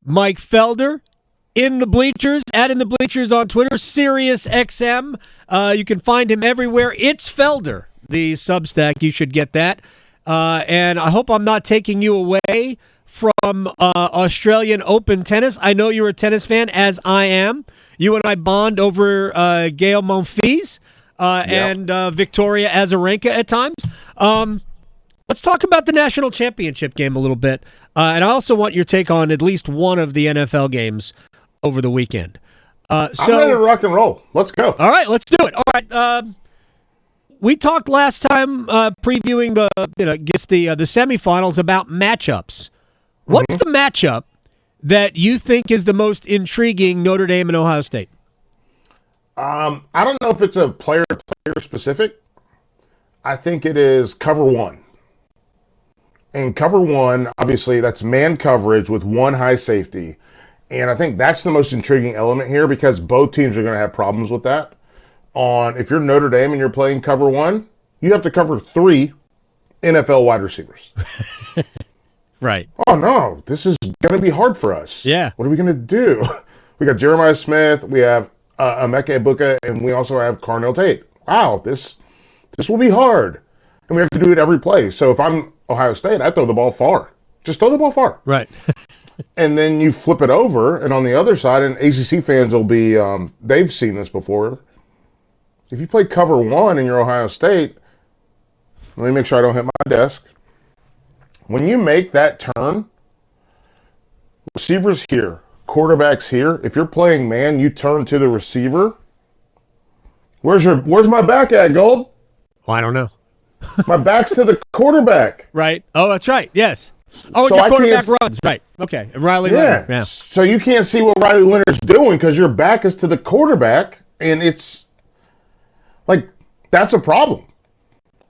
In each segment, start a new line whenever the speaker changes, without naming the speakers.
Mike Felder. In the Bleachers, at In the Bleachers on Twitter, Sirius XM. You can find him everywhere. It's Felder, the Substack. You should get that. And I hope I'm not taking you away from Australian Open tennis. I know you're a tennis fan, as I am. You and I bond over Gael Monfils and Victoria Azarenka at times. Let's talk about the national championship game a little bit. And I also want your take on at least one of the NFL games over the weekend. I'm
ready to rock and roll. Let's go.
All right, let's do it. All right. We talked last time previewing the semifinals about matchups. What's the matchup that you think is the most intriguing, Notre Dame and Ohio State?
I don't know if it's a player specific. I think it is cover one. And cover one, obviously, that's man coverage with one high safety. And I think that's the most intriguing element here because both teams are going to have problems with that. If you're Notre Dame and you're playing cover one, you have to cover 3 NFL wide receivers.
Right.
Oh, no, this is going to be hard for us.
Yeah.
What are we going to do? We got Jeremiah Smith, we have Emeka Egbuka, and we also have Carnell Tate. Wow, this will be hard. And we have to do it every play. So if I'm Ohio State, I throw the ball far. Just throw the ball far.
Right.
And then you flip it over, and on the other side, and ACC fans will be, they've seen this before. If you play cover one in your Ohio State, let me make sure I don't hit my desk. When you make that turn, receivers here, quarterbacks here, if you're playing man, you turn to the receiver. Where's my back at, Gold?
Well, I don't know.
My back's to the quarterback.
Right. Oh, that's right. Yes. Oh, so your quarterback runs. Right. Okay. Riley Leonard. Yeah.
So you can't see what Riley Leonard's doing because your back is to the quarterback, and it's like that's a problem.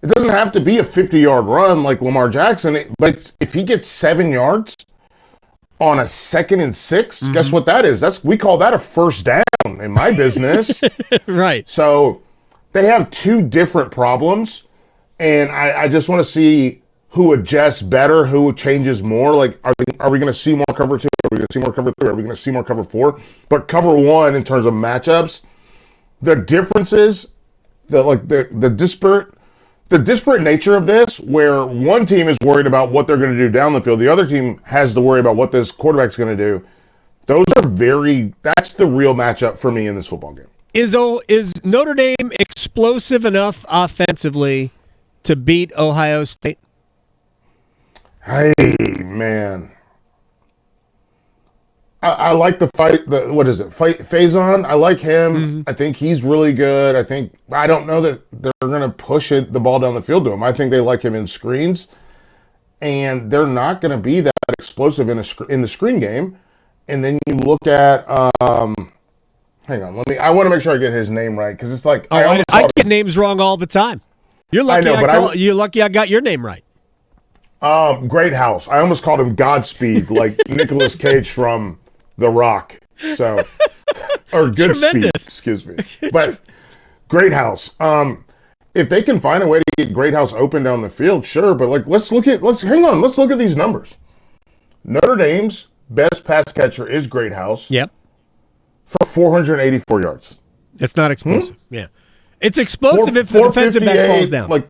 It doesn't have to be a 50-yard run like Lamar Jackson, but if he gets 7 yards on a 2nd and 6, guess what that is? We call that a first down in my business.
Right.
So they have 2 different problems, and I just want to see who adjusts better, who changes more. Like, are we going to see more cover 2? Are we going to see more cover 3? Are we going to see more cover 4? But cover 1 in terms of matchups, the differences, the disparate nature of this, where one team is worried about what they're going to do down the field, the other team has to worry about what this quarterback's going to do. That's the real matchup for me in this football game.
Is Notre Dame explosive enough offensively to beat Ohio State?
Hey, man. I like the fight. What is it? Faison. I like him. I think he's really good. I don't know that they're going to push the ball down the field to him. I think they like him in screens, and they're not going to be that explosive in the screen game. And then you look at, hang on, I want to make sure I get his name right because it's like
I get names wrong all the time. You're lucky. You're lucky I got your name right.
Great House. I almost called him Godspeed, like Nicolas Cage from The Rock. So, or Goodspeed, excuse me. But Great House. If they can find a way to get Great House open down the field, sure. But let's look at these numbers. Notre Dame's best pass catcher is Great House.
Yep.
For 484 yards.
It's not explosive. Yeah. It's explosive if the defensive back falls down.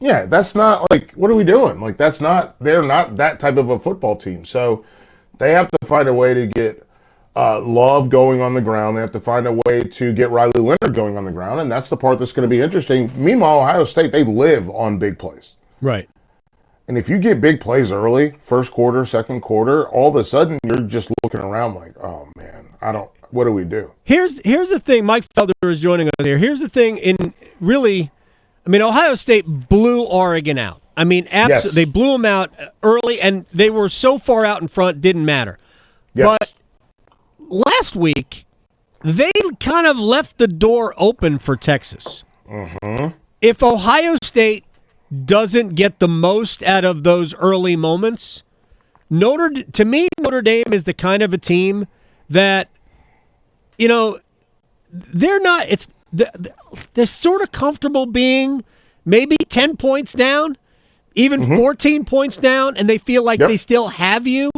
Yeah, that's not what are we doing? They're not that type of a football team. So they have to find a way to get Love going on the ground. They have to find a way to get Riley Leonard going on the ground, and that's the part that's going to be interesting. Meanwhile, Ohio State, they live on big plays.
Right.
And if you get big plays early, first quarter, second quarter, all of a sudden you're just looking around like, oh man, what do we do?
Here's the thing. Mike Felder is joining us here. Here's the thing. Ohio State blew Oregon out.
Yes.
They blew them out early, and they were so far out in front, didn't matter.
Yes.
But last week, they kind of left the door open for Texas. If Ohio State doesn't get the most out of those early moments, Notre Dame is the kind of a team that, they're not. They're sort of comfortable being maybe 10 points down, even 14 points down, and they feel like they still have you.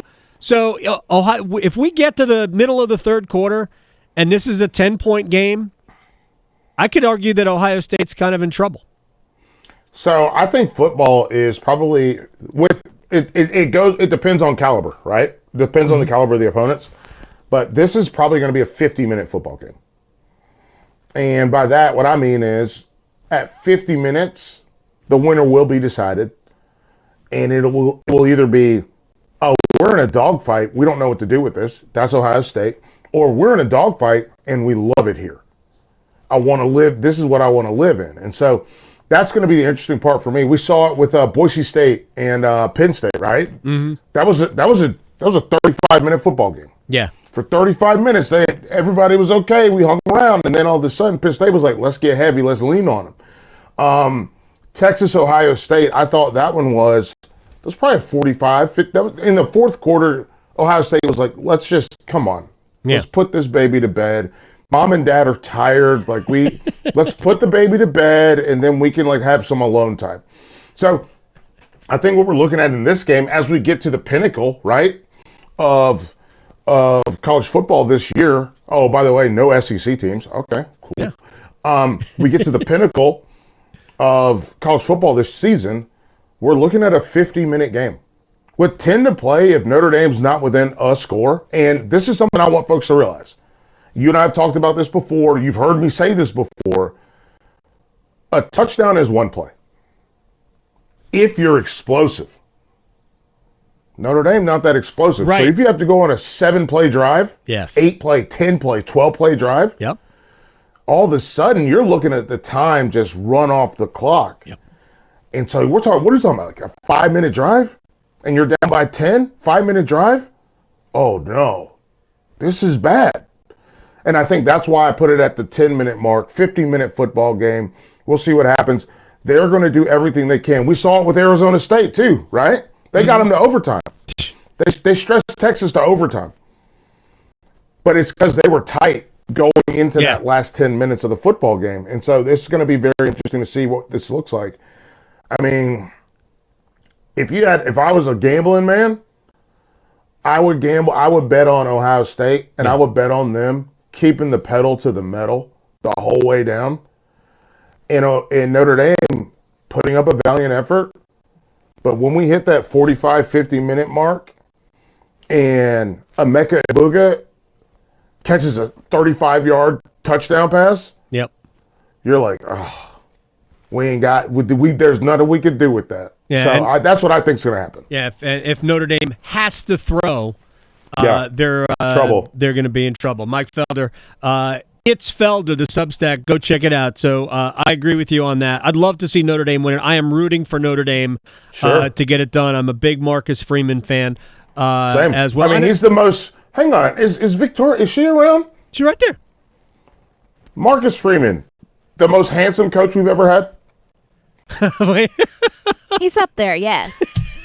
So, Ohio, if we get to the middle of the third quarter and this is a 10-point game, I could argue that Ohio State's kind of in trouble.
So I think football is probably it depends on caliber, right? Depends on the caliber of the opponents. But this is probably going to be a 50-minute football game. And by that, what I mean is at 50 minutes, the winner will be decided. And it will either be, oh, we're in a dogfight. We don't know what to do with this. That's Ohio State. Or we're in a dogfight and we love it here. I want to live. This is what I want to live in. And so that's going to be the interesting part for me. We saw it with Boise State and Penn State, right? Mm-hmm. That was a 35-minute football game.
Yeah.
For 35 minutes, everybody was okay. We hung around, and then all of a sudden, Penn State was like, "Let's get heavy. Let's lean on them." Texas, Ohio State. I thought that one was probably a 45. 50, that was, in the fourth quarter, Ohio State was like, "Let's just come on.
Yeah.
Let's put this baby to bed. Mom and Dad are tired. Like let's put the baby to bed, and then we can have some alone time." So, I think what we're looking at in this game, as we get to the pinnacle, right, of college football this year. Oh, by the way, no SEC teams. Okay, cool. Yeah. We get to the pinnacle of college football this season. We're looking at a 50-minute game with 10 to play if Notre Dame's not within a score. And this is something I want folks to realize. You and I have talked about this before. You've heard me say this before. A touchdown is one play. If you're explosive. Notre Dame not that explosive.
Right.
So if you have to go on a 7-play drive,
yes,
8-play, 10-play, 12-play drive,
yep,
all of a sudden you're looking at the time just run off the clock.
Yep.
And so what are you talking about? Like a 5-minute drive? And you're down by 10? 5-minute drive? Oh no. This is bad. And I think that's why I put it at the 10-minute mark, 50-minute football game. We'll see what happens. They're going to do everything they can. We saw it with Arizona State too, right? They got them to overtime. They stretched Texas to overtime. But it's because they were tight going into that last 10 minutes of the football game. And so this is going to be very interesting to see what this looks like. I mean, if I was a gambling man, I would gamble. I would bet on Ohio State, and I would bet on them keeping the pedal to the metal the whole way down. And Notre Dame putting up a valiant effort. But when we hit that 45, 50-minute mark and Emeka Egbuka catches a 35-yard touchdown pass,
yep,
you're like, oh, there's nothing we could do with that.
Yeah,
so that's what I think is going to happen.
Yeah, if Notre Dame has to throw, they're
trouble.
They're going to be in trouble. Mike Felder, it's Felder, the Substack. Go check it out. So I agree with you on that. I'd love to see Notre Dame win it. I am rooting for Notre Dame to get it done. I'm a big Marcus Freeman fan
Same.
as well.
I mean, he's the most – hang on. Is Victoria – is she around?
She's right there.
Marcus Freeman, the most handsome coach we've ever had.
He's up there, yes.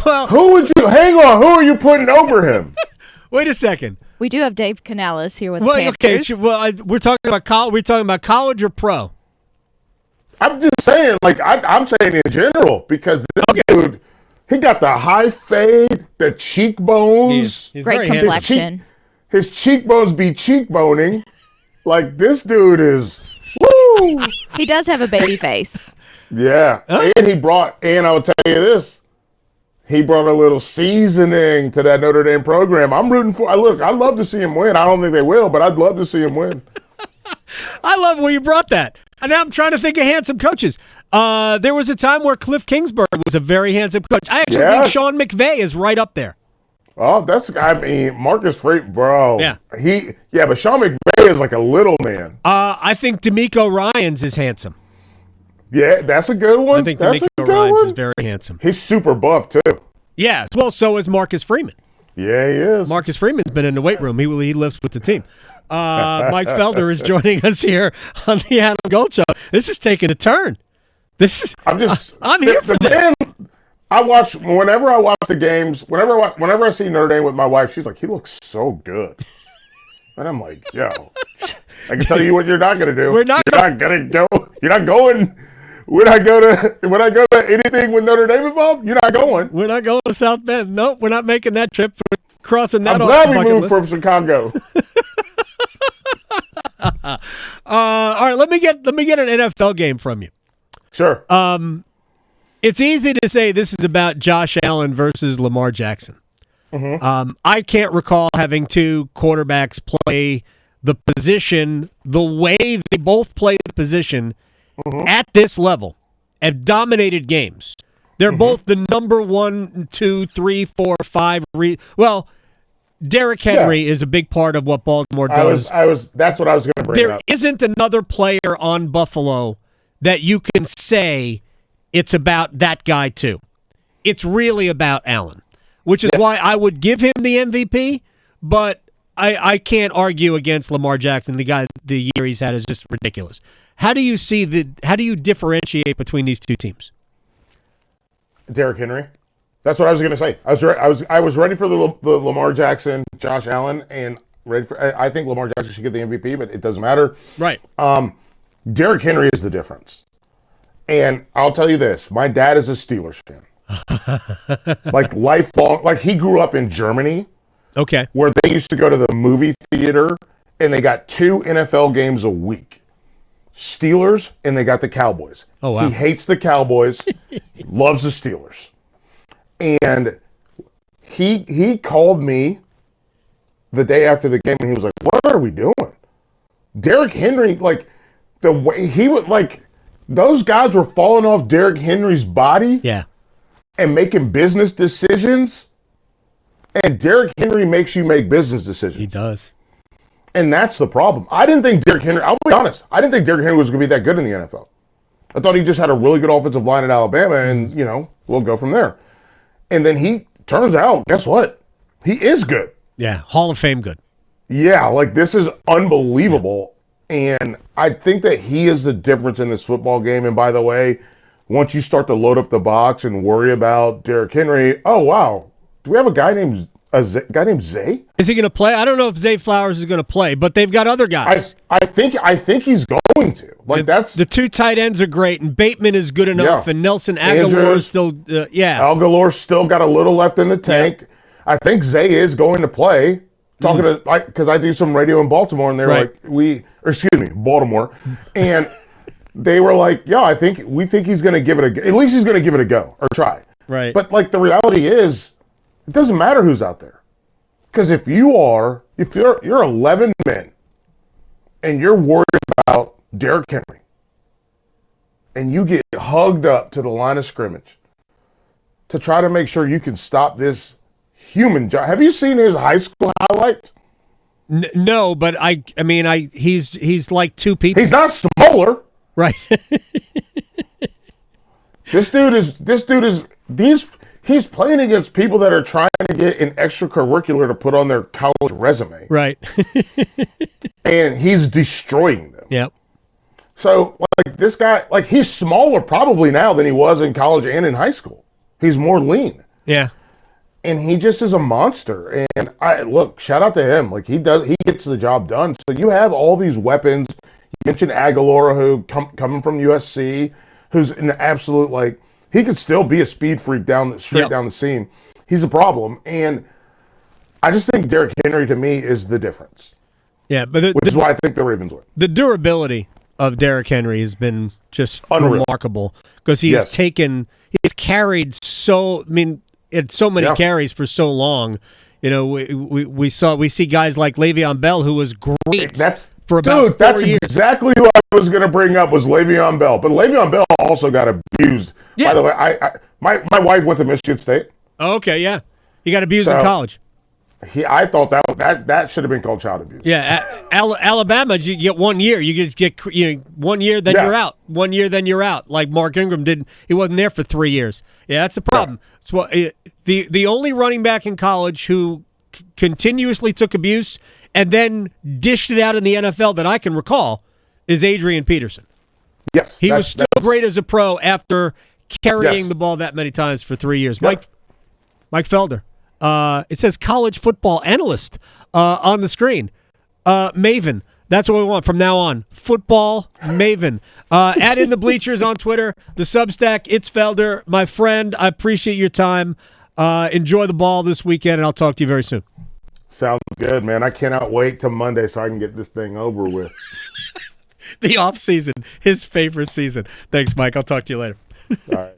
Well,
hang on, who are you putting over him?
Wait a second.
We do have Dave Canales here with the
Okay,
Panthers.
we're talking about college. We're talking about college or pro.
I'm just saying, I'm saying in general, because this dude, he got the high fade, the cheekbones.
He's
Great
very handsome.
complexion.
His cheekbones be cheekboning. Like, this dude is, woo!
He does have a baby face.
Yeah.
Oh.
And I'll tell you this, he brought a little seasoning to that Notre Dame program. I'm rooting for. Look, I'd love to see him win. I don't think they will, but I'd love to see him win.
I love where you brought that. And now I'm trying to think of handsome coaches. There was a time where Cliff Kingsbury was a very handsome coach. I actually think Sean McVay is right up there.
Oh, Marcus Freeman, bro.
Yeah.
But Sean McVay is like a little man.
I think D'Amico Ryans is handsome.
Yeah, that's a good one.
I think D'Amico Ryans is very handsome.
He's super buff, too.
Yeah, well, so is Marcus Freeman.
Yeah, he is.
Marcus Freeman's been in the weight room. He lifts with the team. Mike Felder is joining us here on the Adam Gold Show. This is taking a turn. I'm here for this.
Man, whenever I watch the games, whenever I see Notre Dame with my wife, she's like, he looks so good. And I'm like, yo, I can tell you what you're not going to do. You're not going when I go to anything with Notre Dame involved, you're not going.
We're not going to South Bend. Nope, we're not making that trip. We're crossing that
I'm
off
glad
the
we
bucket
moved
list.
from Chicago.
All right, let me get an NFL game from you.
Sure.
It's easy to say this is about Josh Allen versus Lamar Jackson. I can't recall having two quarterbacks play the position the way they both play the position at this level, have dominated games. They're both the number 1, 2, 3, 4, 5. Derrick Henry is a big part of what Baltimore does.
That's what I was going to bring
There
up.
isn't another player on Buffalo that you can say it's about that guy too. It's really about Allen, which is why I would give him the MVP, but I can't argue against Lamar Jackson. The year he's had is just ridiculous. How do you differentiate between these two teams?
Derrick Henry. That's what I was going to say. I was ready for the Lamar Jackson, Josh Allen, and ready for. I think Lamar Jackson should get the MVP, but it doesn't matter.
Right.
Derrick Henry is the difference. And I'll tell you this: my dad is a Steelers fan, like lifelong. Like he grew up in Germany.
Okay.
Where they used to go to the movie theater, and they got 2 NFL games a week. Steelers, and they got the Cowboys.
Oh, wow.
He hates the Cowboys, loves the Steelers. And he called me the day after the game, and he was like, what are we doing? Derrick Henry, like, the way he would, like, those guys were falling off Derrick Henry's body and making business decisions. And Derrick Henry makes you make business decisions.
He does.
And that's the problem. I didn't think Derrick Henry, I'll be honest, I didn't think Derrick Henry was going to be that good in the NFL. I thought he just had a really good offensive line at Alabama, and, we'll go from there. And then he turns out, guess what? He is good.
Yeah, Hall of Fame good.
Yeah, like this is unbelievable. And I think that he is the difference in this football game. And by the way, once you start to load up the box and worry about Derrick Henry, oh, wow. Do we have a guy named Zay?
Is he going to play? I don't know if Zay Flowers is going to play, but they've got other guys.
I think he's going to. Like that's
the 2 tight ends are great, and Bateman is good enough, and Nelson Aguilar is still
Aguilar's still got a little left in the tank. Yeah. I think Zay is going to play. Talking to because I do some radio in Baltimore, and they were Baltimore, and they were like, yeah, we think he's going to give it at least he's going to give it a go or try.
Right.
But like the reality is, it doesn't matter who's out there. Because if you're 11 men and you're worried about Derrick Henry and you get hugged up to the line of scrimmage to try to make sure you can stop this human giant. Have you seen his high school highlights?
No, but he's like 2 people.
He's not smaller.
Right.
He's playing against people that are trying to get an extracurricular to put on their college resume.
Right.
And he's destroying them.
Yep.
So, like, this guy, like, he's smaller probably now than he was in college and in high school. He's more lean.
Yeah.
And he just is a monster. And shout out to him. Like, he gets the job done. So you have all these weapons. You mentioned Aguilar, who coming from USC, who's an absolute, like, he could still be a speed freak down the seam. He's a problem. And I just think Derrick Henry, to me, is the difference.
Yeah, but
which is why I think the Ravens win.
The durability of Derrick Henry has been just remarkable because he's carried so many carries for so long. We see guys like Le'Veon Bell, who was great for about 4 years.
That's exactly who I was going to bring up was Le'Veon Bell. But Le'Veon Bell also got abused. Yeah. By the way, my wife went to Michigan State.
Oh, okay, yeah. He got abused in college.
I thought that should have been called child abuse.
Yeah, Alabama, you get 1 year. You just get 1 year, then you're out. 1 year, then you're out. Like Mark Ingram did. He wasn't there for 3 years. Yeah, that's the problem. Yeah. The only running back in college who continuously took abuse and then dished it out in the NFL that I can recall is Adrian Peterson.
Yes.
He was still great as a pro after carrying the ball that many times for 3 years.
Yep.
Mike Felder. It says college football analyst on the screen. Maven. That's what we want from now on. Football maven. At In the Bleachers on Twitter, the Substack, it's Felder. My friend, I appreciate your time. Enjoy the ball this weekend, and I'll talk to you very soon.
Sounds good, man. I cannot wait till Monday so I can get this thing over with.
The off season, his favorite season. Thanks, Mike. I'll talk to you later.
All right.